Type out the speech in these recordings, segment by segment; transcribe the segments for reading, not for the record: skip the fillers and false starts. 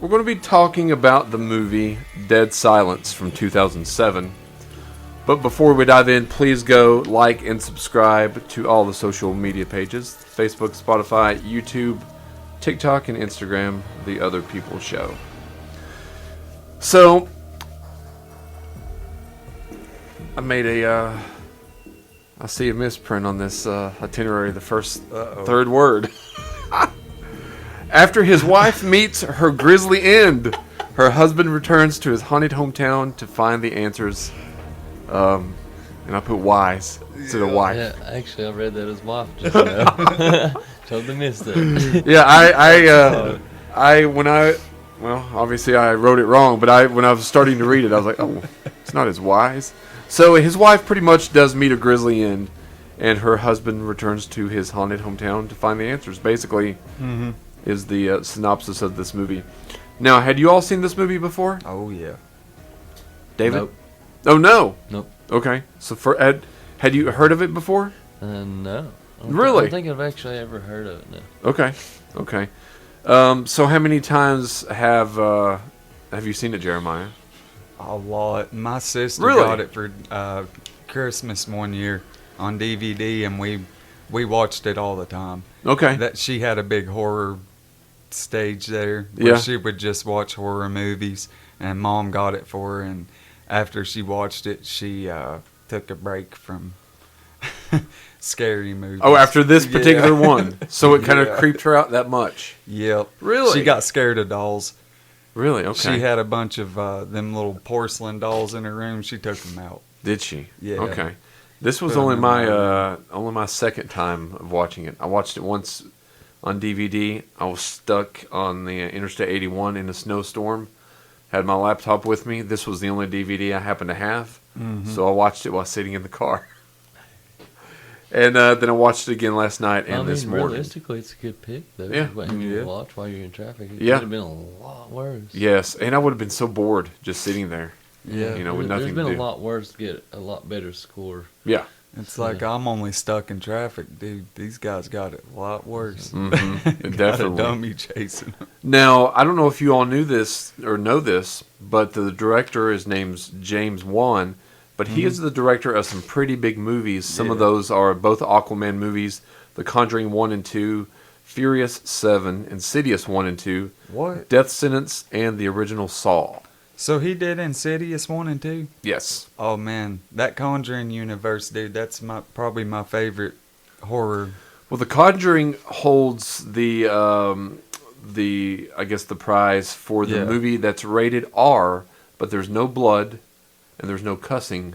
we're going to be talking about the movie Dead Silence from 2007. But before we dive in, please go like and subscribe to all the social media pages: Facebook, Spotify, YouTube, TikTok, and Instagram, The Other People Show. So, I made I see a misprint on this itinerary, the third word. After his wife meets her grisly end, her husband returns to his haunted hometown to find the answers. And I put wise instead of wife. Yeah, actually, I read that as wife just now. Totally missed it. Yeah, well, obviously I wrote it wrong, but when I was starting to read it, I was like, oh, it's not as wise. So his wife pretty much does meet a grisly end, and her husband returns to his haunted hometown to find the answers. Basically, is the synopsis of this movie. Now, had you all seen this movie before? Oh, yeah. David? Nope. Oh, no. Nope. Okay. So had you heard of it before? No. Really? I don't think I've actually ever heard of it, no. Okay. So how many times have you seen it, Jeremiah? A lot. My sister Really? got it for Christmas one year on DVD, and we watched it all the time. Okay. That she had a big horror stage there where Yeah. she would just watch horror movies, and Mom got it for her, and after she watched it, she took a break from scary movies. Oh, after this particular Yeah. one. So it kind of Yeah. creeped her out that much. Yep. Really? She got scared of dolls. Really? Okay. She had a bunch of them little porcelain dolls in her room. She took them out. Did she? Yeah. Okay. This was Put 'em only in only my second time of watching it. I watched it once on DVD. I was stuck on the Interstate 81 in a snowstorm. Had my laptop with me. This was the only DVD I happened to have. So I watched it while sitting in the car. And then I watched it again last night and this morning. Realistically, it's a good pick, though. Yeah. When you Yeah. watch while you're in traffic, it Yeah. could have been a lot worse. Yes, and I would have been so bored just sitting there. Yeah. You know, with There's nothing been to do. a lot worse to get a lot better score. Yeah. It's like I'm only stuck in traffic, dude. These guys got it a lot worse. Mhm. Got Definitely. a dummy chasing them. Now, I don't know if you all knew this or know this, but the director is named James Wan, but he is the director of some pretty big movies. Some of Yeah. those are both Aquaman movies, The Conjuring 1 and 2, Furious 7, Insidious 1 and 2, What? Death Sentence, and the original Saw. So he did Insidious 1 and 2? Yes. Oh, man. That Conjuring universe, dude, that's probably my favorite horror. Well, The Conjuring holds the I guess the prize for the Yeah. movie that's rated R, but there's no blood and there's no cussing.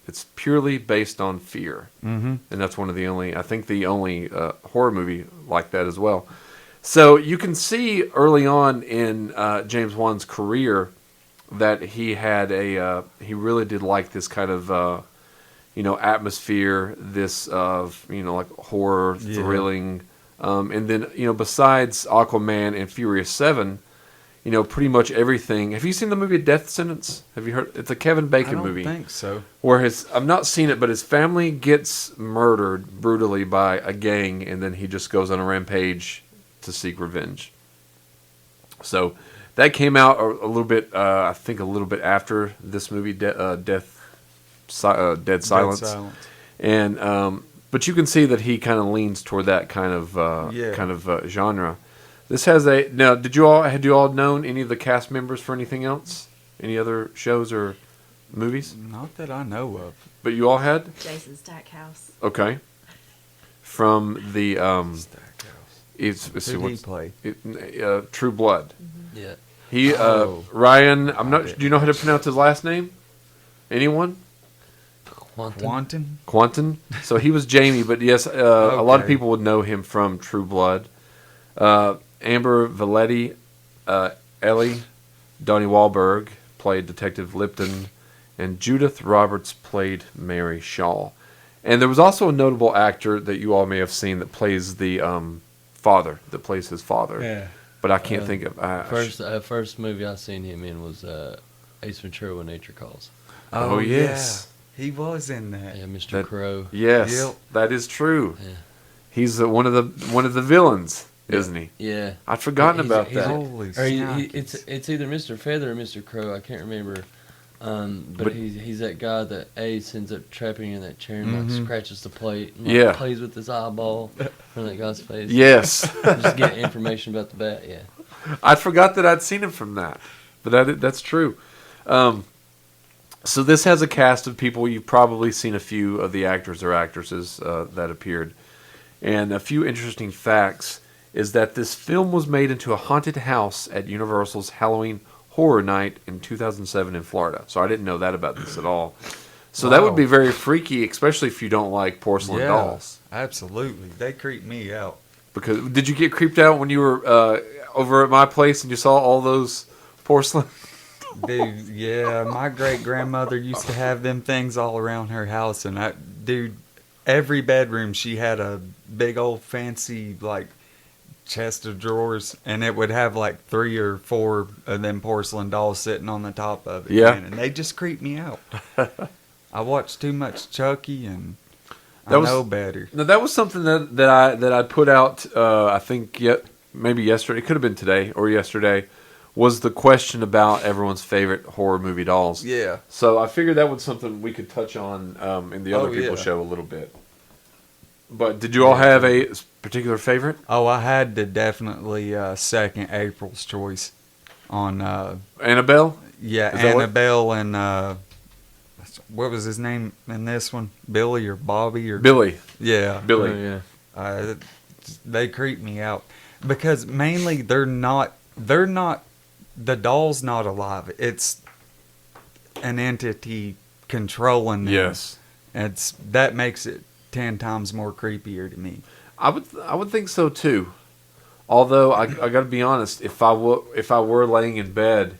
It's purely based on fear, Mm-hmm. and that's one of the only horror movie like that as well. So you can see early on in James Wan's career that he had he really did like this kind of atmosphere, this like horror, Yeah. thrilling, and then besides Aquaman and Furious 7, pretty much everything. Have you seen the movie Death Sentence? Have you heard? It's a Kevin Bacon I don't movie think so. where I've not seen it, but his family gets murdered brutally by a gang, and then he just goes on a rampage to seek revenge. So that came out a little bit, I think, a little bit after this movie, Dead Silence. Dead Silence. And but you can see that he kind of leans toward that kind of genre. This has now. Had you all known any of the cast members for anything else? Any other shows or movies? Not that I know of. But you all had? Jason Stackhouse. Okay. From the Stackhouse. let's see, Who did he what's play? True Blood. Yeah. He Oh. Ryan. I'm not. Do you know how to pronounce his last name? Anyone? Quantum. Quantum. So he was Jamie, but yes, a lot of Okay. people would know him from True Blood. Amber Valetti, Ellie, Donnie Wahlberg played Detective Lipton, and Judith Roberts played Mary Shaw. And there was also a notable actor that you all may have seen that plays the father, that plays his father. Yeah. But I can't think of... First movie I seen him in was Ace Ventura: When Nature Calls. Oh, yes. Yeah. He was in that. Yeah, Mr. That- Crow. Yes, Yep. that is true. Yeah. He's one of the villains. isn't he? Yeah. I'd forgotten He's- about he's that. a- Holy Or shnikes. it's either Mr. Feather or Mr. Crow. I can't remember. But But- he's that guy that Ace ends up trapping in that chair and like Mhm. scratches the plate and like, Yeah. plays with his eyeball from that guy's face. Yes. Just get information about the bat. Yeah. I forgot that I'd seen him from that, but that's true. So this has a cast of people. You've probably seen a few of the actors or actresses that appeared. And a few interesting facts is that this film was made into a haunted house at Universal's Halloween Horror Night in 2007 in Florida. So I didn't know that about this at all. So that would Wow. be very freaky, especially if you don't like porcelain Yeah, dolls. absolutely. They creep me out. Because did you get creeped out when you were over at my place and you saw all those porcelain? Dude, yeah, my great grandmother used to have them things all around her house, and every bedroom she had a big old fancy like chest of drawers, and it would have like 3 or 4 of them porcelain dolls sitting on the top of it. Yeah. man, and they just creep me out. I watched too much Chucky, and I That was- know better. No, that was something that I put out. I think maybe yesterday. It could have been today or yesterday. Was the question about everyone's favorite horror movie dolls? Yeah. So I figured that was something we could touch on in the other Oh, people's yeah. show a little bit. But did you all have a particular favorite? Oh, I had to definitely second April's choice on Annabelle? yeah, Is that what- Annabelle and what was his name in this one? Billy or Bobby or Billy. Yeah, Billy. Oh, yeah. they creep me out because mainly they're not the doll's not alive. It's an entity controlling them. Yes. That makes it 10 times more creepier to me. I would think so too. Although I got to be honest, if I were laying in bed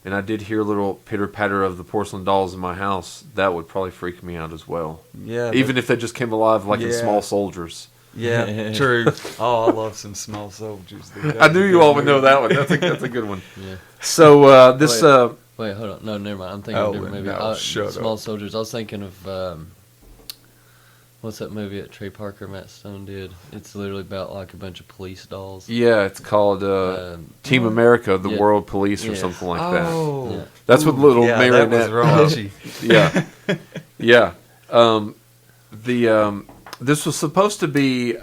and I did hear a little pitter patter of the porcelain dolls in my house, that would probably freak me out as well. Yeah, Even if they just came alive like in Yeah. Small Soldiers. yeah, true. Oh, I love some Small Soldiers. Dude. I knew you all would know that one. That's a good one. Yeah. So this Wait, hold on. No, never mind. I'm thinking Oh, of a different movie. no, shut Small up. Soldiers. I was thinking of what's that movie that Trey Parker, Matt Stone did? It's literally about like a bunch of police dolls. yeah, it's called Team America, the Yeah. World Police, or Yeah. something like that. Oh, Yeah. That's what little yeah, marionette. that was raunchy. Yeah, yeah. This was supposed to be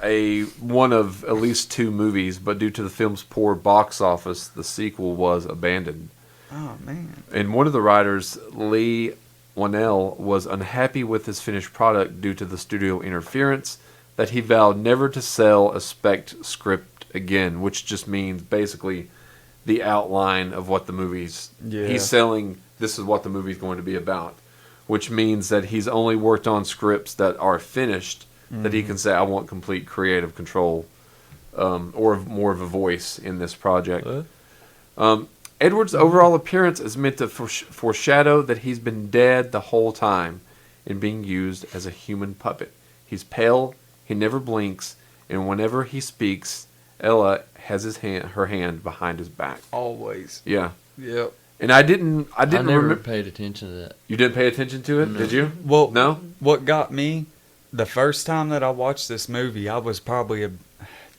one of at least 2 movies, but due to the film's poor box office, the sequel was abandoned. Oh man. And one of the writers, Lee Wanell, was unhappy with his finished product due to the studio interference, that he vowed never to sell a spec script again, which just means basically the outline of what the movie's. Yeah. He's selling, this is what the movie's going to be about, which means that he's only worked on scripts that are finished, that he can say, I want complete creative control or more of a voice in this project. Edward's overall appearance is meant to foreshadow that he's been dead the whole time and being used as a human puppet. He's pale, he never blinks, and whenever he speaks, Ella has her hand behind his back. Always. Yeah. Yep. And I didn't I never remember. paid attention to that. You didn't pay attention to it, No. did you? Well, No? What got me the first time that I watched this movie, I was probably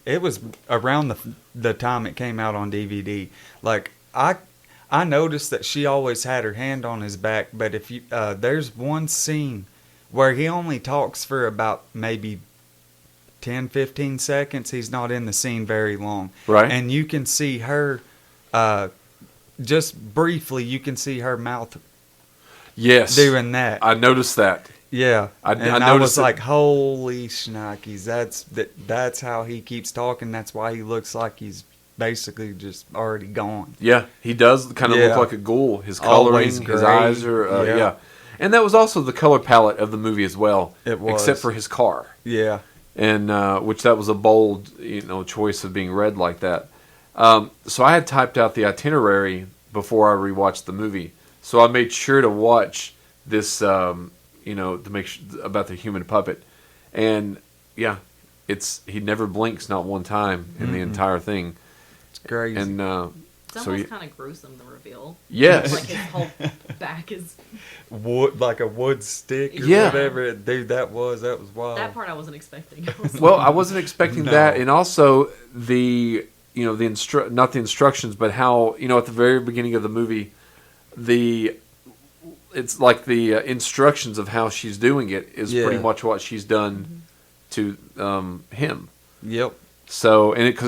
it was around the time it came out on DVD. Like I noticed that she always had her hand on his back, but if you there's one scene where he only talks for about maybe 10-15 seconds. He's not in the scene very long. Right. And you can see her just briefly you can see her mouth Yes. doing that. I noticed that. Yeah, I and I noticed was it. like, "Holy shnikes!" That's how he keeps talking. That's why he looks like he's basically just already gone. Yeah, he does kind of Yeah. look like a ghoul. His Always coloring, his gray. eyes are, Yeah. yeah. And that was also the color palette of the movie as well. It was. Except for his car. Yeah, And which that was a bold, choice of being red like that. So I had typed out the itinerary before I rewatched the movie. So I made sure to watch this, to make sure about the human puppet. And yeah, he never blinks not one time in the entire thing. it's crazy. And It's So almost you- kind of gruesome, the reveal. Yes. Like his whole back is. Wood, like a wood stick or Yeah. whatever. Dude, that was wild. That part I wasn't expecting. I was Well, like, I wasn't expecting No. that, and also the not the instructions, but how at the very beginning of the movie, it's like the instructions of how she's doing it is Yeah. pretty much what she's done to him. Yep. So and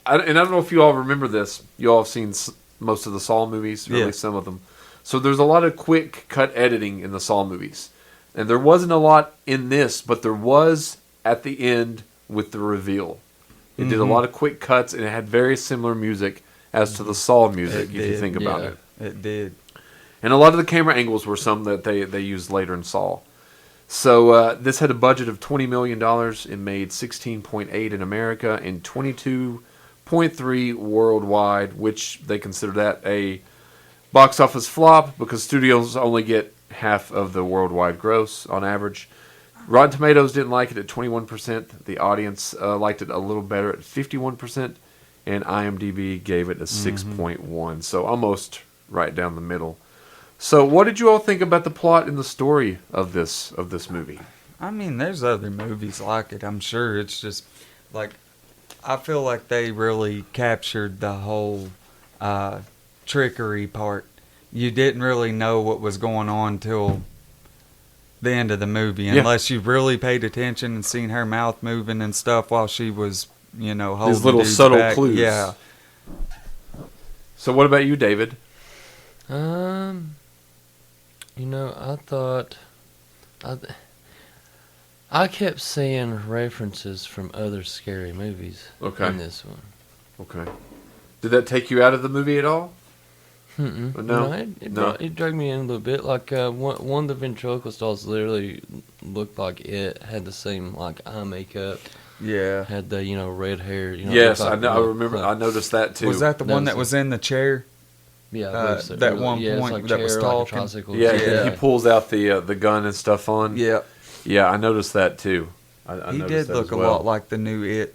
I don't know if you all remember this. You all have seen most of the Saw movies, or Yeah. at least some of them. So there's a lot of quick cut editing in the Saw movies, and there wasn't a lot in this, but there was at the end with the reveal. It did a lot of quick cuts, and it had very similar music as to the Saw music, It if you did, think about yeah. it. It did. And a lot of the camera angles were some that they used later in Saw. So this had a budget of $20 million. It made 16.8 in America and 22.3 worldwide, which they consider that a box office flop because studios only get half of the worldwide gross on average. Rotten Tomatoes didn't like it at 21%. The audience liked it a little better at 51%. And IMDb gave it a 6.1. So almost right down the middle. So what did you all think about the plot and the story of this movie? I mean, there's other movies like it, I'm sure. It's just, like, I feel like they really captured the whole trickery part. You didn't really know what was going on till the end of the movie, Yeah. unless you really paid attention and seen her mouth moving and stuff while she was, holding These little dude's subtle back. clues. Yeah. So what about you, David? I thought I kept seeing references from other scary movies Okay. in this one. Okay. Did that take you out of the movie at all? Mm-mm. No? It dragged me in a little bit. Like one of the ventriloquist dolls literally looked like it had the same like eye makeup, Yeah. had the red hair. Yes, looked I like know. I real remember. close. I noticed that too. Was that the That one was that was in the chair? Yeah, I believe so. that one it's point like that was chair, like a talking? tricycle. Yeah, Yeah. he pulls out the gun and stuff on. Yeah. Yeah, I noticed that too. I He noticed did that look as a well. lot like the new It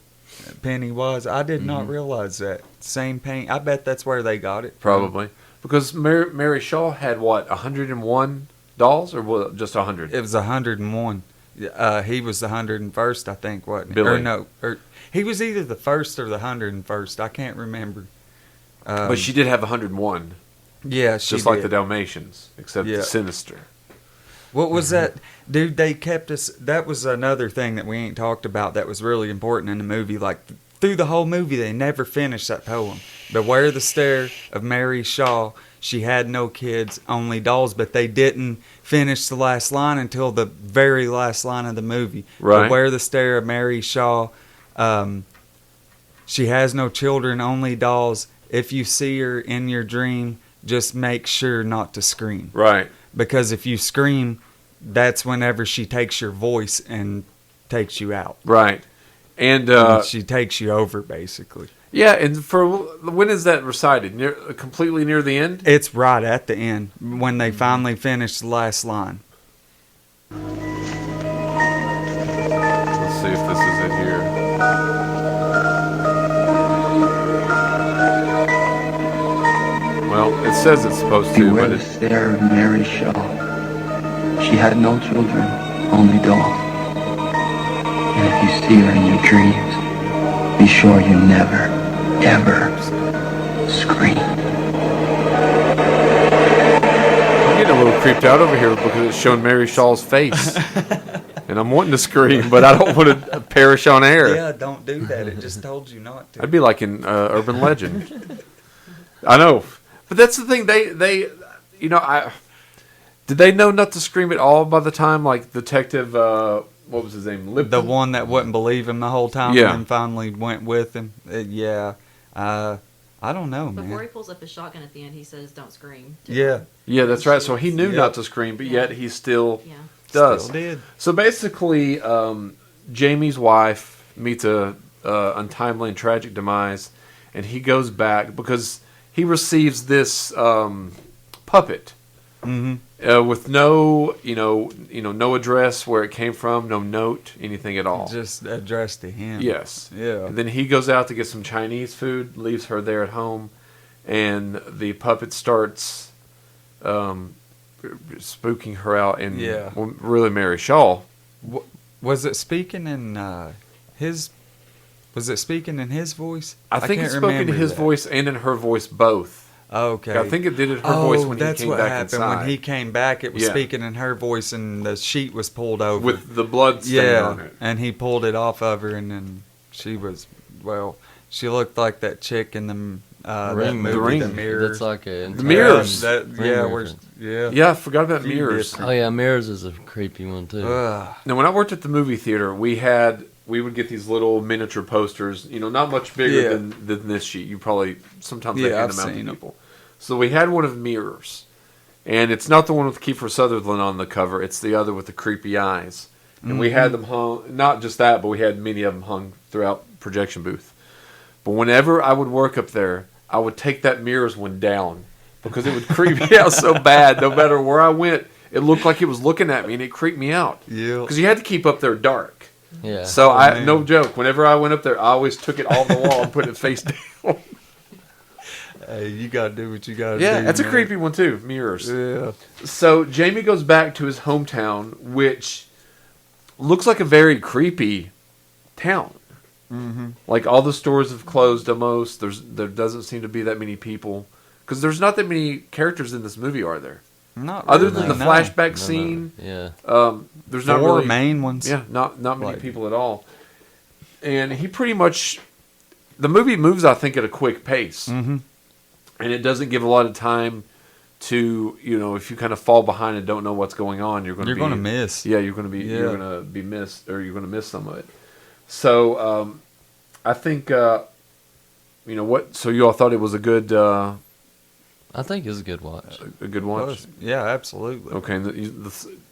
Pennywise. I did not realize that. Same paint. I bet that's where they got it. from. Probably because Mary Shaw had what 101 dolls or what, just 100? It was 101. He was the 101st, I think, wasn't he? Billy. Or no, he was either the first or the 101st. I can't remember. But she did have 101, yeah, she just like did. the Dalmatians, except Yeah. sinister. What was that? Dude, they kept us. That was another thing that we ain't talked about that was really important in the movie. Like, through the whole movie, they never finished that poem. Beware the stare of Mary Shaw. She had no kids, only dolls. But they didn't finish the last line until the very last line of the movie. Right. Beware the stare of Mary Shaw. She has no children, only dolls. If you see her in your dream, just make sure not to scream. Right. Because if you scream, that's whenever she takes your voice and takes you out. Right. And She takes you over, basically. yeah, and for when is that recited? Completely near the end? It's right at the end when they finally finish the last line. Let's see if this is it here. Well, it says it's supposed to, Beware but the stare of Mary Shaw. She had no children, only dolls. And if you see her in your dreams, be sure you never, ever scream. I'm getting a little creeped out over here because it's showing Mary Shaw's face. And I'm wanting to scream, but I don't want to perish on air. Yeah, don't do that. It just told you not to. I'd be like in Urban Legend. I know. But that's the thing. They did they know not to scream at all by the time, like, Detective, what was his name? Lipton? The one that wouldn't believe him the whole time Yeah. and then finally went with him. Yeah. I don't know, Before he man. pulls up his shotgun at the end, he says, "Don't scream." Yeah. Yeah, that's right. So he knew Yep. not to scream, but yet he still Yeah. does. Still did. So basically, Jamie's wife meets a untimely and tragic demise, and he goes back because he receives this puppet Mm-hmm. with no, no address where it came from, no note, anything at all. Just addressed to him. Yes. Yeah. And then he goes out to get some Chinese food, leaves her there at home, and the puppet starts spooking her out, and Yeah. well, really Mary Shaw. Was it speaking in his? Was it speaking in his voice? I think can't it spoke in remember his that. voice and in her voice both. Okay. I think it did in her voice when he that's came what back happened. inside. When he came back, it was Yeah. speaking in her voice, and the sheet was pulled over. with the blood stain on it. and he pulled it off of her, and then she was she looked like that chick in that Ring. movie, The Ring. The Mirror. That's like a The Mirrors. That, Ring yeah, reference. Yeah, I forgot about Few Mirrors. different- Oh yeah, Mirrors is a creepy one too. Ugh. Now, when I worked at the movie theater, we would get these little miniature posters, not much bigger Yeah. than this sheet. You probably, sometimes they Yeah, hand I've them out to seen 'em. people. So we had one of Mirrors. And it's not the one with Kiefer Sutherland on the cover. It's the other with the creepy eyes. And we had them hung, not just that, but we had many of them hung throughout projection booth. But whenever I would work up there, I would take that Mirrors one down because it would creep me out so bad. No matter where I went, it looked like it was looking at me, and it creeped me out. Yeah. Because you had to keep up there dark. Yeah. So man. no joke, whenever I went up there, I always took it off the wall and put it face down. Hey, you gotta do what you gotta do. Yeah, that's a man. creepy one too, Mirrors. Yeah. So Jamie goes back to his hometown, which looks like a very creepy town. Mm-hmm. Like all the stores have closed almost. There doesn't seem to be that many people because there's not that many characters in this movie, are there? Not Other really, than the no. flashback No, scene, Yeah. there's not Four really main ones. Yeah, not many Like- people at all. And he pretty much, the movie moves, I think, at a quick pace, Mm-hmm. and it doesn't give a lot of time to, if you kind of fall behind and don't know what's going on, you're You're gonna miss. Yeah, you're gonna be Yeah. missed, or you're gonna miss some of it. So I think what. So you all thought it was a good I think it's a good watch. a good watch. Yeah, absolutely. Okay.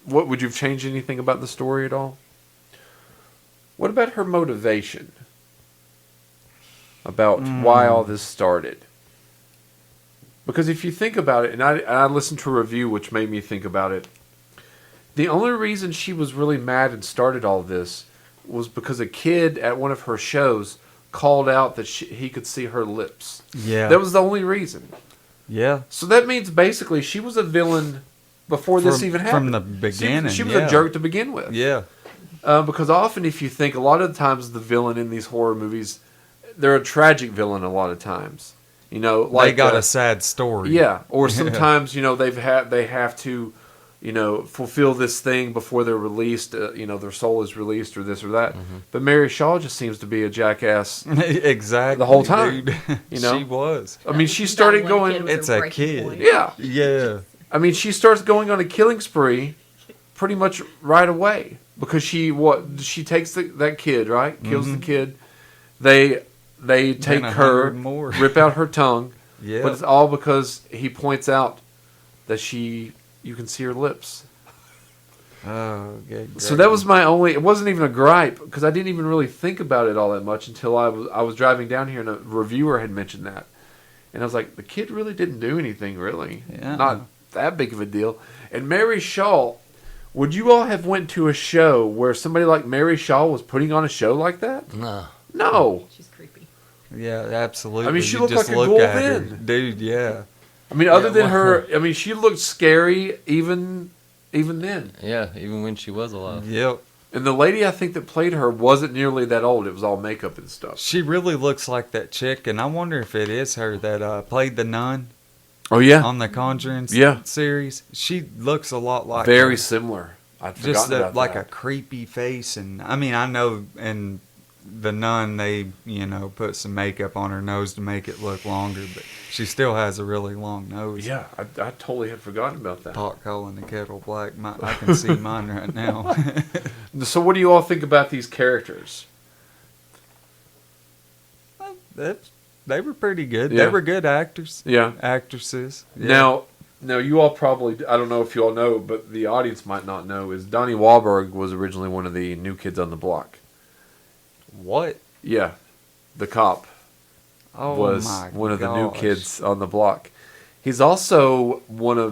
What would you have changed anything about the story at all? What about her motivation? About why all this started? Because if you think about it, and I listened to a review which made me think about it, the only reason she was really mad and started all this was because a kid at one of her shows called out that he could see her lips. Yeah. That was the only reason. Yeah. So that means basically she was a villain before this even happened. From the beginning. She was yeah. a jerk to begin with. Yeah. Because often, if you think, a lot of the times the villain in these horror movies, they're a tragic villain a lot of times. Like they got a sad story. yeah, or sometimes they have to, fulfill this thing before they're released. Their soul is released or this or that. But Mary Shaw just seems to be a jackass. Exactly. The whole time, dude. you know? She was. I mean, she That started one going. kid was It's a breaking kid. point. Yeah, Yeah. I mean, she starts going on a killing spree pretty much right away because she takes that kid, right? Kills the kid. They take 100 her, more. rip out her tongue, Yeah. but it's all because he points out that you can see her lips. Oh, yeah. So that was my only. It wasn't even a gripe because I didn't even really think about it all that much until I was driving down here and a reviewer had mentioned that, and I was like, the kid really didn't do anything, really, Yeah. not that big of a deal. And Mary Shaw, would you all have went to a show where somebody like Mary Shaw was putting on a show like that? No. No. She's creepy. Yeah, absolutely. I mean, she You looked just like a look ghoul at her. then. Dude, yeah. I mean, other Yeah, than well- her, I mean, she looked scary even then. Yeah, even when she was alive. Yep. And the lady I think that played her wasn't nearly that old. It was all makeup and stuff. She really looks like that chick, and I wonder if it is her that played the nun Oh yeah, on the Conjuring Yeah. series. She looks a lot like very her. similar. I'd Just forgotten about like that. a creepy face, and I mean, I know in the nun they put some makeup on her nose to make it look longer, but she still has a really long nose. Yeah, I totally had forgotten about that. Pot calling the kettle black. I can see mine right now. So, what do you all think about these characters? They were pretty good. Yeah. They were good actors. Yeah. Actresses. Yeah. Now, you all probably, I don't know if you all know, but the audience might not know, is Donnie Wahlberg was originally one of the new kids on the block. What? Yeah, the cop Oh was my one of the new gosh. kids on the block. He's also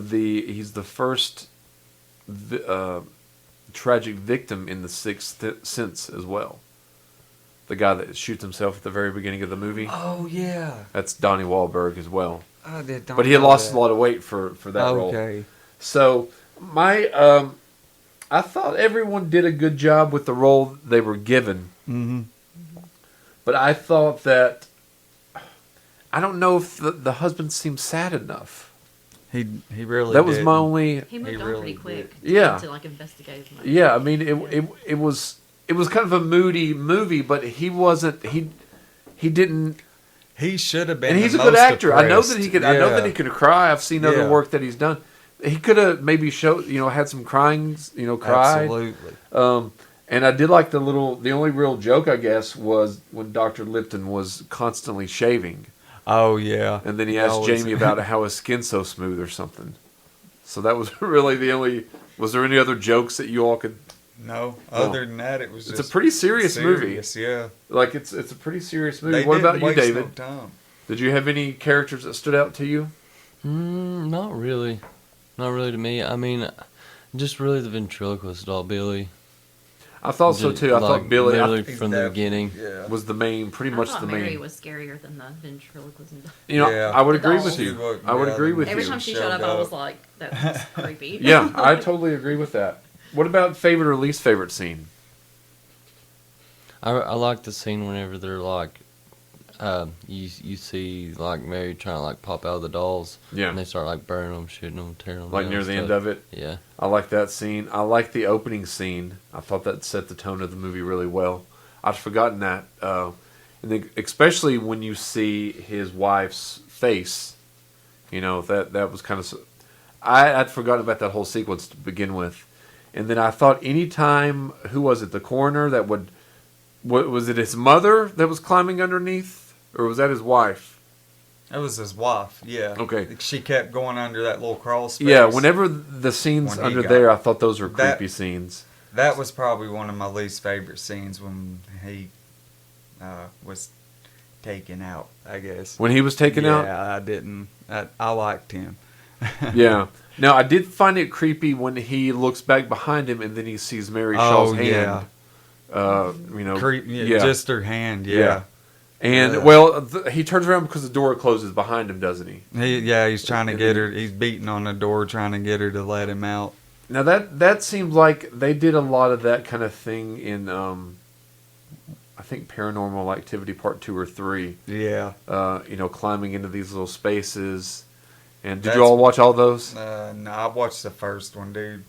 he's the first tragic victim in The Sixth Sense as well. The guy that shoots himself at the very beginning of the movie. Oh yeah. That's Donnie Wahlberg as well. I did not but he had know lost that. a lot of weight for that role. Okay. So my I thought everyone did a good job with the role they were given, Mm-hmm. but I thought that I don't know if the husband seemed sad enough. He really. That was didn't. my only. He moved on really pretty quick. did. Yeah. To like investigate. His Yeah, I mean it was kind of a moody movie, but he wasn't he didn't. He should have been. And he's the a good most actor. I know that depressed. he could. I know that he could cry. I've seen other Yeah. work that he's done. He could have maybe had some crying, cried. Absolutely. And I did like the only real joke, I guess, was when Dr. Lipton was constantly shaving. Oh yeah. And then he He asked always- Jamie about how his skin's so smooth or something. So that was really the only. Was there any other jokes that you all could? No. Other than that, it was. It's just a pretty serious movie. Yeah. Like it's a pretty serious movie. They What didn't about you, waste David? No time. Did you have any characters that stood out to you? Not really. Not really to me. I mean, just really the ventriloquist doll, Billy. I thought so Just, too. I like, thought Billy literally from the Exactly. beginning. Yeah. was the main, pretty I much thought the Mary main. was scarier than the ventriloquism. You know, I would The agree doll. with She you. was- I would yeah, agree the- with Every you. time she Showed showed up, I up. was like, "That's creepy." Yeah, I totally agree with that. What about favorite or least favorite scene? I like the scene whenever they're like, you see like Mary trying to like pop out of the dolls. Yeah. And they start like burning them, shooting them, tearing them. Like near the end of it? Yeah. I like that scene. I like the opening scene. I thought that set the tone of the movie really well. I'd forgotten that. And then especially when you see his wife's face, that was kind of. I'd forgotten about that whole sequence to begin with. And then I thought anytime, who was it, the coroner that would. What, was it his mother that was climbing underneath? Or was that his wife? That was his wife. Yeah. Okay. She kept going under that little crawl space. Yeah, whenever the scenes When he under got- there, I thought those were that- creepy scenes. That was probably one of my least favorite scenes when he was taken out, I guess. When he was taken out? Yeah, I didn't. I liked him. Yeah. Now, I did find it creepy when he looks back behind him and then he sees Mary Shaw's hand. yeah. Yeah. Just her hand, Yeah. yeah. And, Yeah. well, he turns around because the door closes behind him, doesn't he? He's trying to get her. He's beating on the door, trying to get her to let him out. Now, that seems like they did a lot of that kind of thing in, I think, Paranormal Activity Part 2 or 3. Yeah. Climbing into these little spaces. And did That's- you all watch all those? No, I watched the first one, dude.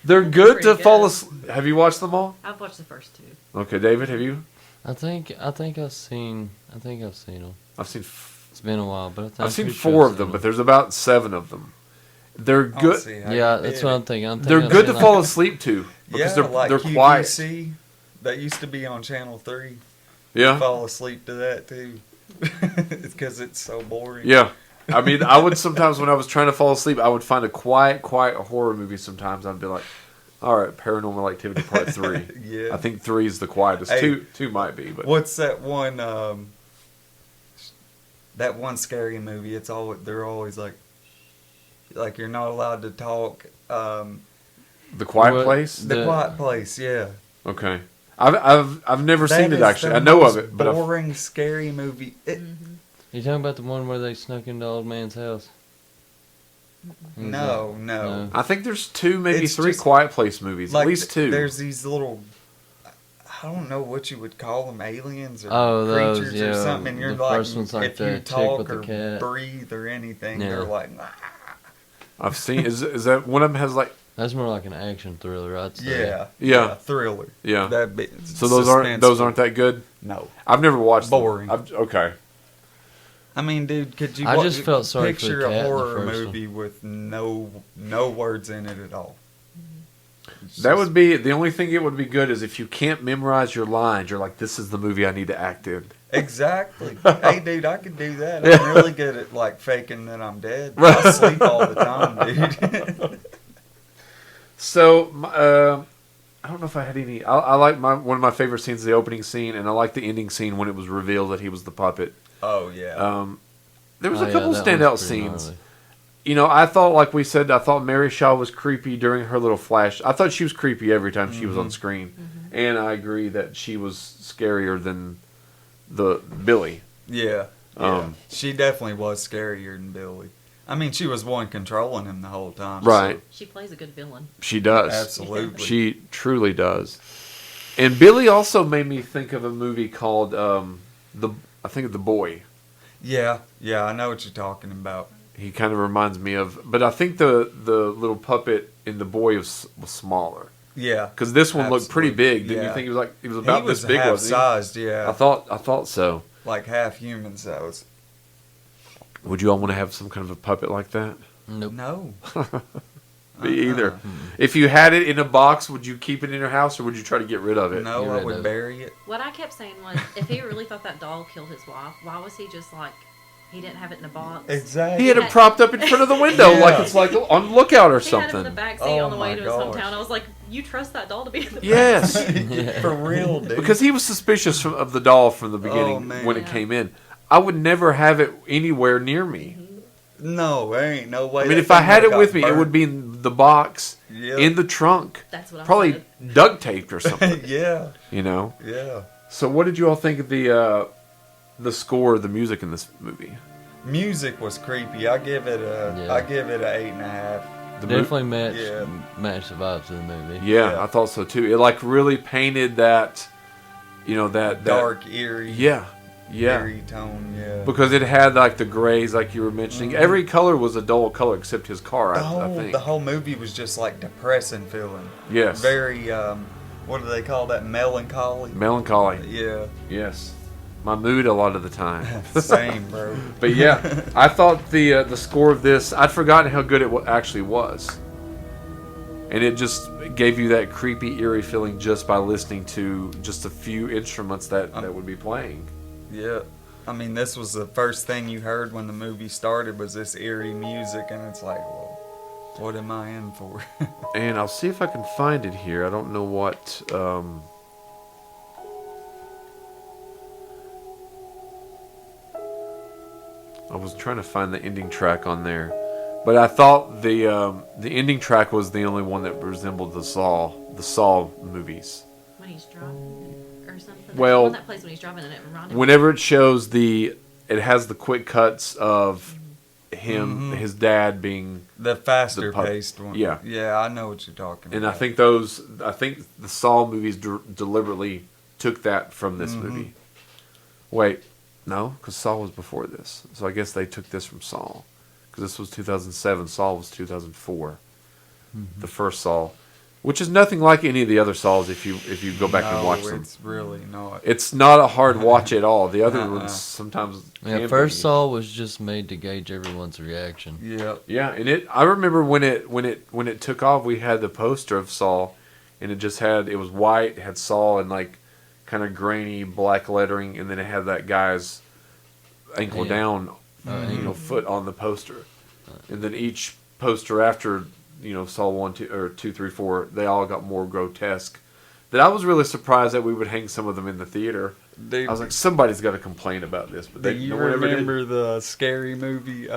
They're good to Pretty fall good. asleep. Have you watched them all? I've watched the first two. Okay, David, have you? I think I've seen them. I've seen It's been a while, but I've seen 4 of them, but there's about 7 of them. They're good. Yeah, that's what I'm thinking. They're good to fall asleep to because Yeah, like they're quiet. QVC, that used to be on Channel 3. Yeah, Fall asleep to that, too. It's because it's so boring. yeah. I mean, I would sometimes when I was trying to fall asleep, I would find a quiet horror movie. Sometimes I'd be like, "All right, Paranormal Activity Part 3." Yeah. I think 3 is the quietest. Hey. Two might be, but What's that one? That one scary movie. It's all they're always like you're not allowed to talk. The Quiet What? Place. The Quiet Place. Yeah. Okay, I've never seen That it is actually. the I know most of it, but I've, boring scary movie. You talking about the one where they snuck into old man's house? No. I think there's 2, maybe It's 3 just- Quiet Place movies. Like At least 2. There's these little. I don't know what you would call them, aliens or Oh, those, creatures yeah. or something. And you're The like, first one's like if the you chick talk with the or cat. breathe or anything, Yeah. they're like, I've seen. Is that one of them has like? That's more like an action thriller, I'd say. yeah, thriller. Yeah. That bit, So those aren't that good. No. I've never watched them. Boring. Okay. I mean, dude, could you? I just felt sorry for the picture cat in a the horror first one. movie with no words in it at all. It's That just- would be the only thing. It would be good is if you can't memorize your lines. You're like, this is the movie I need to act in. exactly. Hey, dude, I could do that. I'm really good at like faking that I'm dead. I sleep all the time, dude. So I don't know if I had any. I like one of my favorite scenes, the opening scene, and I like the ending scene when it was revealed that he was the puppet. Oh yeah. There was Oh, a yeah, couple that standout one's pretty scenes. gnarly. I thought, like we said, I thought Mary Shaw was creepy during her little flash. I thought she was creepy every time she was on screen, and I agree that she was scarier than the Billy. Yeah. She definitely was scarier than Billy. I mean, she was one controlling him the whole time. Right. She plays a good villain. She does. Absolutely. She truly does. And Billy also made me think of a movie called I think The Boy. Yeah, I know what you're talking about. He kind of reminds me of, but I think the little puppet in The Boy was smaller. Yeah. Because this one looked pretty big. Didn't Yeah. you think it was about He was this big? half Wasn't he? sized, yeah. I thought so. Like half human size. Would you all want to have some kind of a puppet like that? Nope. No. Me either. If you had it in a box, would you keep it in your house or would you try to get rid of it? No, Get I rid would of it. bury it. What I kept saying was, if he really thought that doll killed his wife, why was he just like, he didn't have it in a box? Exactly. He had it propped up in front of the window, Yeah. like it's like on the lookout or He had him in something. the back seat Oh on the way my to his gosh. hometown. I was like, you trust that doll to be in the Yes, For real, dude. because he was suspicious of the doll from the Oh, beginning man. when it Yeah. came in. I would never have it anywhere near me. No, there ain't no way. I mean, that if I thing had it would've with got me, it would burnt. be in the box, Yep. in the trunk, That's what I probably said. duct taped or something. Yeah, You know. yeah. So, what did you all think of the score, the music in this movie? Music was creepy. I give it a Yeah. 8.5. The mo- Definitely matched Yeah. matched the vibes of the movie. Yeah, Yeah. I thought so too. It like really painted that, that Dark, eerie. Yeah, yeah. Eerie tone. Yeah. Because it had like the grays, like you were mentioning. Every color was a dull color except his car. I think. The whole movie was just like depressing feeling. Yes. Very what do they call that? Melancholy. Melancholy. Yeah. Yes. My mood a lot of the time. Same, bro. But yeah, I thought the score of this, I'd forgotten how good it actually was. And it just gave you that creepy, eerie feeling just by listening to just a few instruments that would be playing. Yeah. I mean, this was the first thing you heard when the movie started was this eerie music, and it's like, well, what am I in for? And I'll see if I can find it here. I don't know what. I was trying to find the ending track on there, but I thought the ending track was the only one that resembled the Saw movies. When he's driving or something. There's Well, one that plays when he's driving and it reminded me. Whenever it shows it has the quick cuts of him, his dad being, The faster The pup- paced one. yeah. Yeah, I know what you're talking and I about. think the Saw movies deliberately took that from this movie. Wait, no, because Saw was before this, so I guess they took this from Saw, because this was 2007. Saw was 2004. The first Saw, which is nothing like any of the other Saws. If you go back and watch them, it's really not. it's not a hard watch at all. The other Uh-uh. ones sometimes. Yeah, can first be. Saw was just made to gauge everyone's reaction. Yeah. Yeah, and I remember when it took off, we had the poster of Saw, and it was white, it had Saw and like kind of grainy black lettering, and then it had that guy's ankle Yeah. down, ankle. foot on the poster, and then each poster after, Saw 1, 2, or 2, 3, 4, they all got more grotesque. That I was really surprised that we would hang some of them in the theater. Dude, I was like, somebody's got to complain about this, but do they you no one ever did. remember the Scary Movie?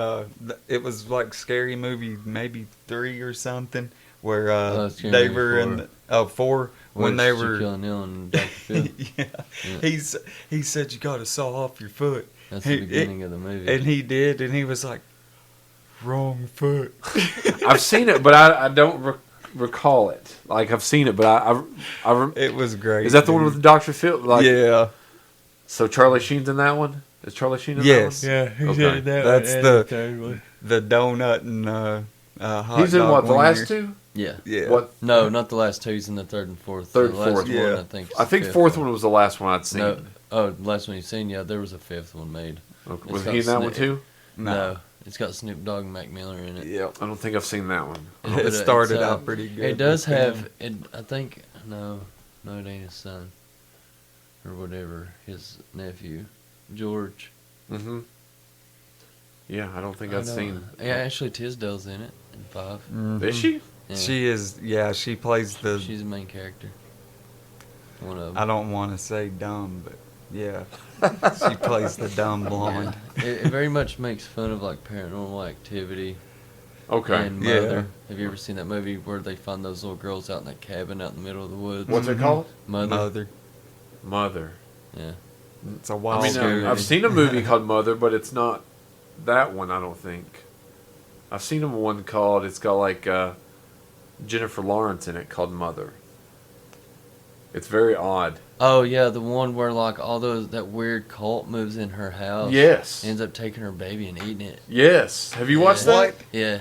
It was like Scary Movie maybe 3 or something, where Scary they Movie were in 4 when they were. Shaquille O'Neal and Dr. Phil. Yeah. He said you got to saw off your foot. That's the beginning of the movie. And he did, and he was like, wrong foot. I've seen it, but I don't recall it. Like I've seen it, but It was great. is that the one dude. with Dr. Phil? Like, Yeah. So Charlie Sheen's in that one. Is Charlie Sheen in Yes. that Yeah, he's Okay. in that That's the donut and hot one? He's in dog what? The wiener. last two? yeah. Yeah. What? No, not the last two. He's in the third and fourth. Third the and fourth. last one, Yeah. I think. is I the think fifth fourth one was the last one I'd seen. No. Oh, the last one you've seen? Yeah, there was a fifth one made. Okay. It's Was got he in that one Snoop- too? No. It's got Snoop Dogg and Mac Miller in it. Yeah. I don't think I've seen that one. It But, started it's, out pretty good. It does with have. him. It. I think no, it ain't his son, or whatever. His nephew, George. Mm-hmm. Yeah, I don't think I I've know. seen. Yeah, Ashley Tisdale's in it in 5. Mhm. Is she? Yeah. She is. Yeah, she plays the. She's the main character. One of I them. don't want to say dumb, but yeah, she plays the dumb blonde. It very much makes fun of like Paranormal Activity Okay. and Yeah. Mother. Have you ever seen that movie where they find those little girls out in that cabin out in the middle of the woods? What's it called? Mother. Mother. Mother. Yeah. It's a I wild mean, movie. I've seen a movie called Mother, but it's not that one. I don't think. I've seen one called. It's got like Jennifer Lawrence in it called Mother. It's very odd. Oh yeah, the one where like all that weird cult moves in her house. Yes. Ends up taking her baby and eating it. Yes. Have you watched Yeah. that? Yeah.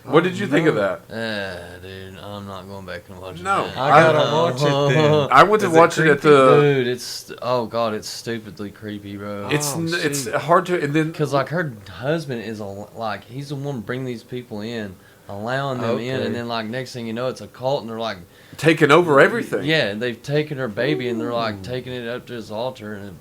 What did you think of that? Dude, I'm not going back and watching No. that. I gotta watch it then. I went to Is it watch it at creepy? the. Dude, it's oh god, it's stupidly creepy, bro. It's hard to and then Because like her husband is like he's the one bringing these people in, allowing them in, Okay. and then like next thing you know, it's a cult, and they're like, taking over everything. yeah, they've taken her baby, and they're like taking it up to his altar, and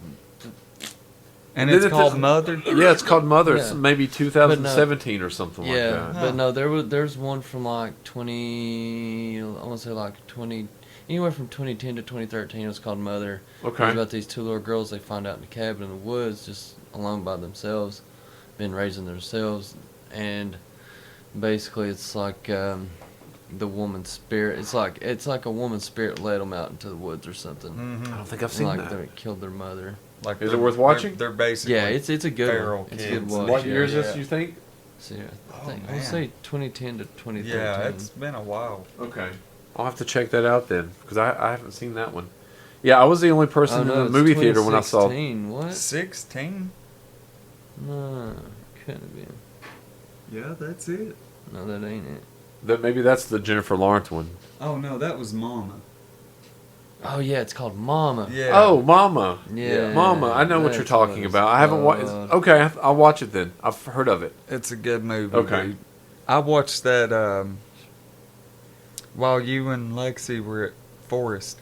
And Then it's it's called a- Mother. Yeah, it's called Mother. It's Yeah. maybe 2017 or something yeah, like that. but no, there's one from like 20, I want to say like 20, anywhere from 2010 to 2013. It was called Mother. It was Okay. about these two little girls they find out in a cabin in the woods, just alone by themselves, been raising themselves, and basically it's like the woman's spirit. It's like a woman's spirit led them out into the woods or something. Mm-hmm. I don't think I've And seen like that. they killed their mother. Like Is it they're- worth watching? They're basically. Yeah, it's a good feral one. It's a good kids. watch. What yeah. year is yeah. this? You think? So, yeah, I Oh, think man. I'll say 2010 to 2013. Yeah, it's been a while. Okay. I'll have to check that out then because I haven't seen that one. Yeah, I was the only person Oh, in no, the it's movie theater when I saw. 2016. What? 16. No, couldn't have been. Yeah, that's it. No, that ain't it. That maybe that's the Jennifer Lawrence one. Oh no, that was Mama. Oh yeah, it's called Mama. Yeah. Oh, Mama. Yeah, Mama. I know what you're that's talking it's about. I haven't watched. called. Okay, I'll watch it then. I've heard of it. It's a good movie. Okay. Dude. I watched that while you and Lexi were at Forest.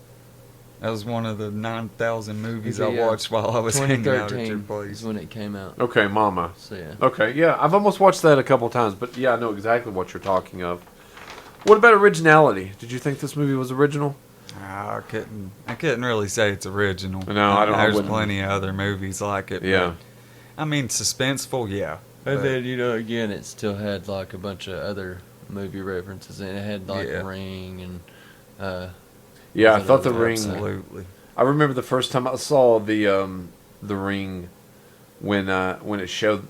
That was one of the 9,000 movies I Yeah. watched while I was hanging out at your 2013 place. is when it came out. Okay, Mama. So yeah. Okay, yeah, I've almost watched that a couple times, but yeah, I know exactly what you're talking of. What about originality? Did you think this movie was original? I couldn't really say it's original. No, I don't- I There's wouldn't. plenty of other movies like it. but, Yeah. I mean, suspenseful, yeah. And but- then again, it still had like a bunch of other movie references, and it had like Yeah. Ring and Yeah, I Was it thought the another Ring. episode? Absolutely. I remember the first time I saw the Ring when it showed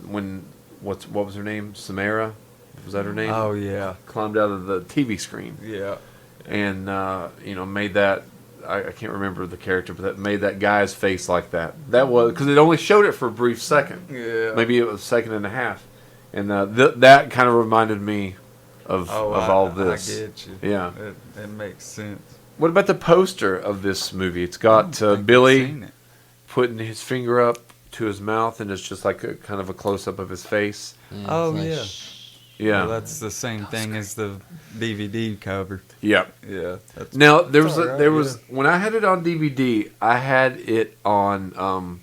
what was her name? Samara, was that her name? Oh yeah, Climbed out of the TV screen yeah. and made that. I can't remember the character, but that made that guy's face like that. That was because it only showed it for a brief second. Yeah. Maybe it was a second and a half, and that kind of reminded me of all this. I get you. Yeah. It makes sense. What about the poster of this movie? It's got I don't think I've Billy seen it. putting his finger up to his mouth, and it's just like a kind of a close up of his face. yeah, Oh, it's like, yeah. shh. Yeah, Well, that's the same thing as the DVD cover. yeah. Yeah. That's, Now there was It's alright, there was when I had it on DVD, I had it on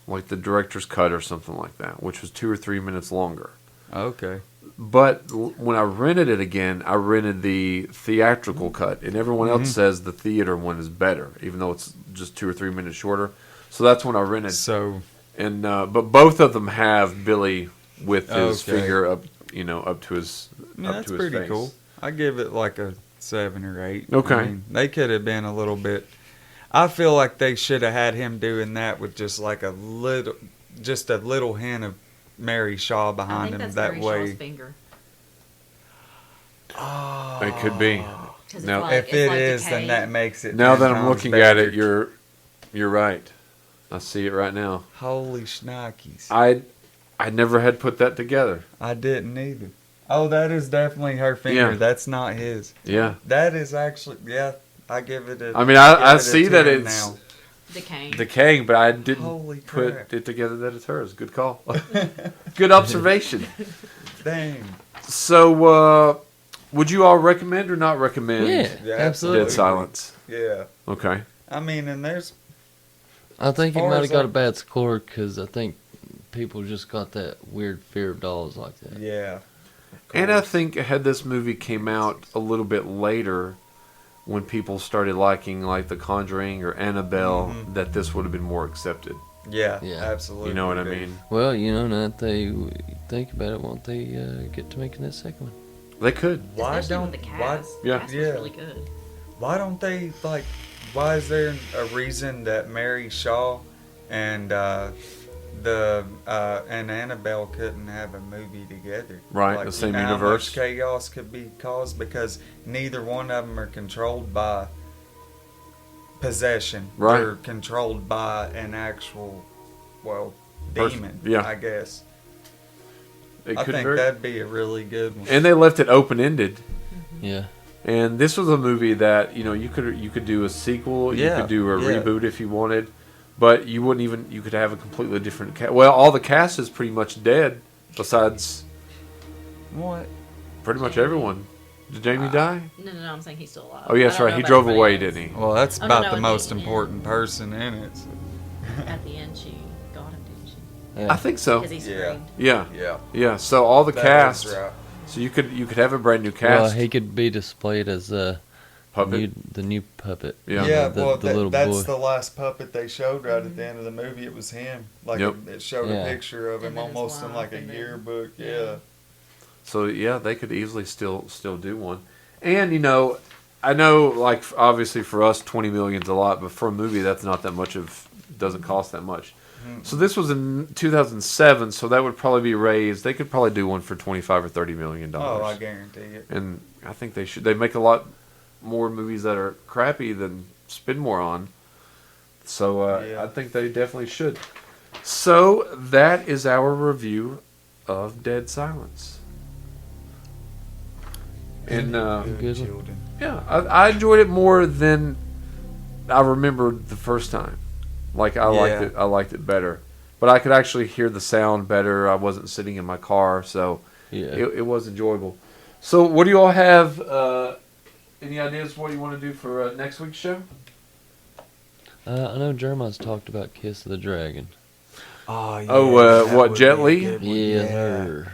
like the director's cut or something like that, which was 2 or 3 minutes longer. okay. But when I rented it again, I rented the theatrical cut, and everyone else says the theater one is better, even though it's just 2 or 3 minutes shorter. So that's when I rented, So and but both of them have Billy with his Okay. finger up, up to his I mean, up that's to his pretty face. cool. I give it like a 7 or 8. Okay. I mean, they could have been a little bit. I feel like they should have had him doing that with just like a little hint of Mary Shaw I behind think him. that's That Mary way. Shaw's finger. It could be. 'Cause it's Now- like, If it's it like is, then decayed. that makes it. Now 10 that I'm times looking at better. it, you're right. I see it right now. Holy shnikes. I never had put that together. I didn't either. Oh, that is definitely her finger. Yeah. That's not his. Yeah. That is actually, yeah, I give it a. I mean, I give it a see that 10 it's now. Decaying. decaying, but I didn't Holy put crap. it together that it's hers. Good call. Good observation. Dang. So, would you all recommend or not recommend Yeah, Yeah, absolutely. Dead Silence? Yeah. Okay. I mean, and there's. I think it far might as have got I- a bad score because I think people just got that weird fear of dolls like that. Yeah. And I think had this movie came out a little bit later, when people started liking like The Conjuring or Annabelle, Mhm. that this would have been more accepted. Yeah, Yeah. absolutely. You know what I dude. mean? Well, now that they think about it, won't they get to making that second one? They could. Why Especially don't with the why, cast. Yeah. The cast Yeah. was really good. why don't they like? Why is there a reason that Mary Shaw and and Annabelle couldn't have a movie together. Right, Like, the same you know universe. How much chaos could be caused because neither one of them are controlled by possession. Right. They're controlled by an actual, Person, demon. yeah. I guess. It I could think very- that'd be a really good one. and they left it open ended. Yeah. And this was a movie that you could do a sequel, you Yeah, could do a yeah. reboot if you wanted, but you wouldn't even you could have a completely different cast. Well, all the cast is pretty much dead, besides What? pretty much everyone. Did Jamie die? No, I'm saying he's still alive. Oh, yeah, that's I don't right. know He about drove everybody away, else. didn't he? Well, that's Oh, no, about no, the in most the end. important person in it. So. At the end, she got him, didn't she? Yeah. I think so. Because he Yeah. screamed. Yeah, Yeah. yeah. So all the That cast. is right. So you could have a brand new Well, cast. he could be displayed as Puppet. the new puppet. Yeah. Yeah, the, well, the little that's boy. the last puppet they showed right at the end of the movie. It was him. Like Yep. it showed Yeah. a picture of him And then his almost in wife, like a and then- yearbook. yeah. Yeah. So yeah, they could easily still do one. And I know like obviously for us 20 million's a lot, but for a movie that's not that much doesn't cost that much. So this was in 2007, so that would probably be raised. They could probably do one for 25 or 30 million Oh, dollars. I guarantee it. And I think they should. They make a lot more movies that are crappy than spend more on. So Yeah. I think they definitely should. So that is our review of Dead Silence. And Good. children. yeah, I enjoyed it more than I remembered the first time. Like I liked Yeah. it. I liked it better. But I could actually hear the sound better. I wasn't sitting in my car, so Yeah. it was enjoyable. So, what do you all have? Any ideas what you want to do for next week's show? I know Jeremiah's talked about Kiss of the Dragon. Oh, yeah. Oh, that what, would Jet be a Li? good one. Yeah. sir.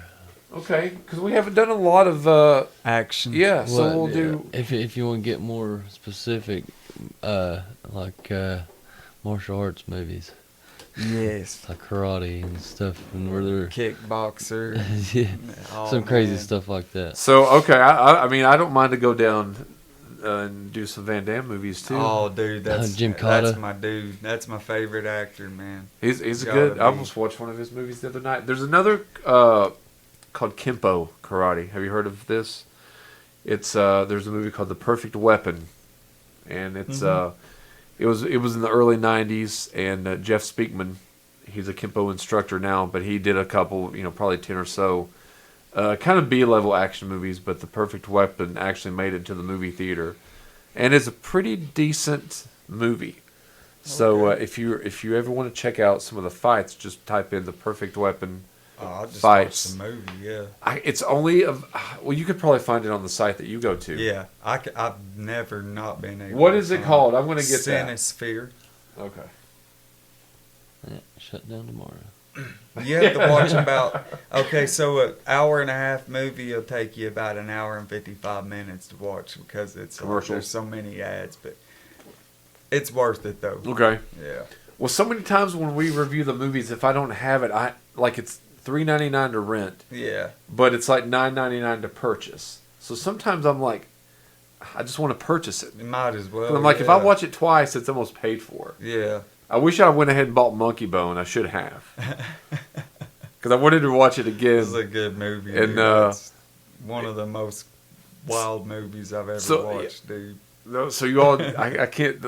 Okay, because we haven't done a lot of. Action. Yeah, so What- we'll do. If you want to get more specific, like martial arts movies, Yes. like karate and stuff, and where they're Kickboxer. yeah, Oh, some crazy man. stuff like that. So okay, I mean I don't mind to go down and do some Van Damme movies too. Oh, dude, that's Jim That's Cotta. my dude. That's my favorite actor, man. He's a Gotta good. be. I almost watched one of his movies the other night. There's another called Kempo Karate. Have you heard of this? It's there's a movie called The Perfect Weapon, and it's it was in the early '90s, and Jeff Speakman, he's a Kempo instructor now, but he did a couple, probably 10 or so, kind of B-level action movies. But The Perfect Weapon actually made it to the movie theater, and it's a pretty decent movie. So if you ever want to check out some of the fights, just type in The Perfect Weapon. Oh, I'll just Fights. watch the movie. Yeah. It's only well, you could probably find it on the site that you go to. Yeah. I've never not been able. What to is it find called? I'm gonna get that. Cinesphere. Okay. Yeah, shut down tomorrow. You have to watch about. Okay, so an hour and a half movie will take you about an hour and 55 minutes to watch because it's Commercials. there's so many ads, but it's worth it though. Okay. Yeah. Well, so many times when we review the movies, if I don't have it, it's $3.99 to rent, Yeah. but it's like $9.99 to purchase. So sometimes I'm like, I just want to purchase it. You might as well. 'Cause I'm like, if I yeah. watch it twice, it's almost paid for. Yeah. I wish I went ahead and bought Monkey Bone. I should have, because I wanted to watch it again. It's a good movie. And, dude. It's one of the most wild movies I've ever So, watched, dude. No, so you all, I can't.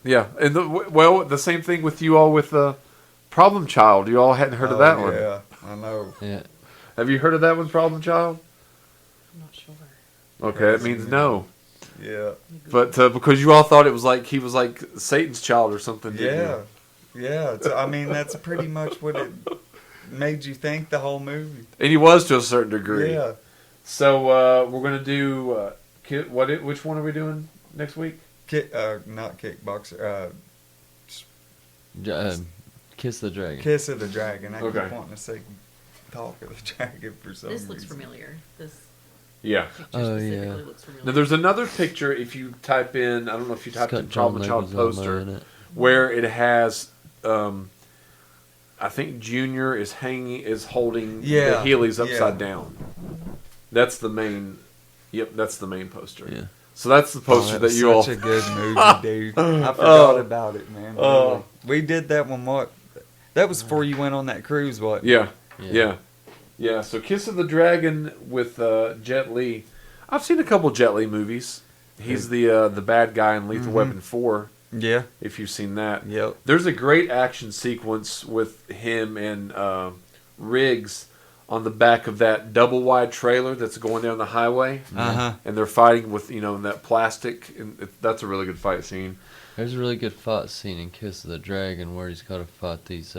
Yeah, and the same thing with you all with Problem Child. You all hadn't heard of that one. Yeah, I know. Yeah. Have you heard of that one, Problem Child? I'm not sure. Okay, that means no. Yeah. But because you all thought it was like he was like Satan's child or something. didn't Yeah. Yeah. I mean, that's pretty much what it made you think the whole movie. you? And he was to a certain degree. Yeah. So we're gonna do which one are we doing next week? Not Kickboxer. Kiss the Dragon. Kiss of the Dragon. I Okay. keep wanting to say Talk of the Dragon for some This looks reason. familiar. This Yeah. picture Oh, specifically yeah. looks familiar. Now there's another picture. If you type in, I don't know if you It's typed got in John Problem Child Leguizamo poster, in it. where it has, I think Junior is holding the Heelys upside yeah. down. That's the main. Yep, that's the main poster. Yeah. So that's the poster that was you all. such a good movie, dude. I forgot about it, man. Really. We did that one. What? That was before you went on that cruise. What? Yeah, Yeah. yeah. So Kiss of the Dragon with Jet Li. I've seen a couple Jet Li movies. He's the bad guy in Lethal Weapon 4. Yeah. If you've seen that. Yep. There's a great action sequence with him and Riggs on the back of that double wide trailer that's going down the highway, and they're fighting with that plastic, and that's a really good fight scene. There's a really good fight scene in Kiss of the Dragon where he's got to fight these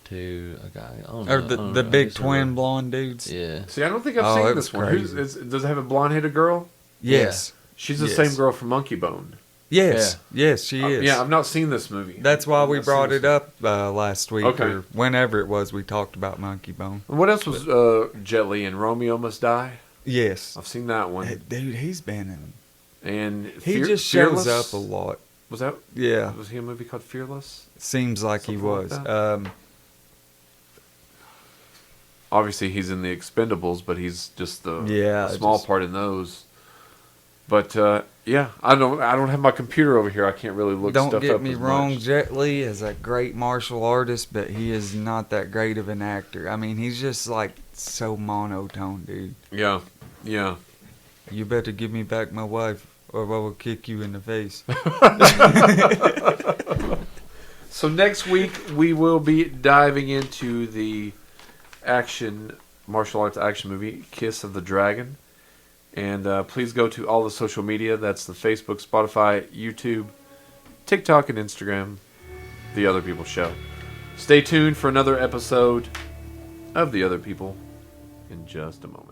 two a guy. I don't know, Or I don't the know, big these are twin really- blonde dudes. Yeah. See, I don't think I've Oh, seen it this was one. crazy. Does it have a blonde-headed girl? Yes. She's the Yes. same girl from Monkey Bone. Yes. Yes, she is. Yeah, I've not seen this movie. That's why we I've seen brought this it up last week, Okay. or whenever it was we talked about Monkey Bone. one. What else was Jet Li in? Romeo Must Die? Yes. I've seen that one. Hey, dude, he's been in. And He Fear- just shows Fearless? up a lot. Was that? Yeah. Was he in a movie called Fearless? Seems like he Something like was. that? Obviously, he's in the Expendables, but he's just a small just- part in those. But yeah, I don't have my computer over here. I can't really look Don't stuff get up me as wrong, much. Jet Li is a great martial artist, but he is not that great of an actor. I mean, he's just like so monotone, dude. Yeah, yeah. You better give me back my wife, or I will kick you in the face. So next week we will be diving into the martial arts action movie Kiss of the Dragon. And please go to all the social media. That's the Facebook, Spotify, YouTube, TikTok, and Instagram. The Other People Show. Stay tuned for another episode of The Other People in just a moment.